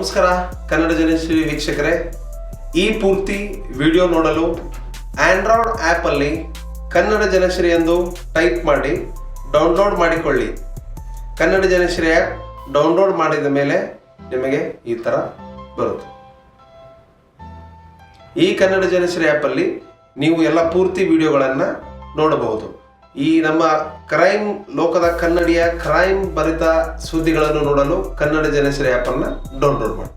ನಮಸ್ಕಾರ ಕನ್ನಡ ಜನಶ್ರೀ ವೀಕ್ಷಕರೇ, ಈ ಪೂರ್ತಿ ವಿಡಿಯೋ ನೋಡಲು ಆಂಡ್ರಾಯ್ಡ್ ಆ್ಯಪಲ್ಲಿ ಕನ್ನಡ ಜನಶ್ರೀ ಎಂದು ಟೈಪ್ ಮಾಡಿ ಡೌನ್ಲೋಡ್ ಮಾಡಿಕೊಳ್ಳಿ. ಕನ್ನಡ ಜನಶ್ರೀ ಆ್ಯಪ್ ಡೌನ್ಲೋಡ್ ಮಾಡಿದ ಮೇಲೆ ನಿಮಗೆ ಈ ಥರ ಬರುತ್ತೆ. ಈ ಕನ್ನಡ ಜನಶ್ರೀ ಆ್ಯಪಲ್ಲಿ ನೀವು ಎಲ್ಲ ಪೂರ್ತಿ ವಿಡಿಯೋಗಳನ್ನು ನೋಡಬಹುದು. ಈ ನಮ್ಮ ಕ್ರೈಮ್ ಲೋಕದ ಕನ್ನಡಿಯ ಕ್ರೈಮ್ ಭರಿತ ಸುದ್ದಿಗಳನ್ನು ನೋಡಲು ಕನ್ನಡ ಜನಶ್ರೀ ಆ್ಯಪನ್ನು ಡೌನ್ಲೋಡ್ ಮಾಡಿ.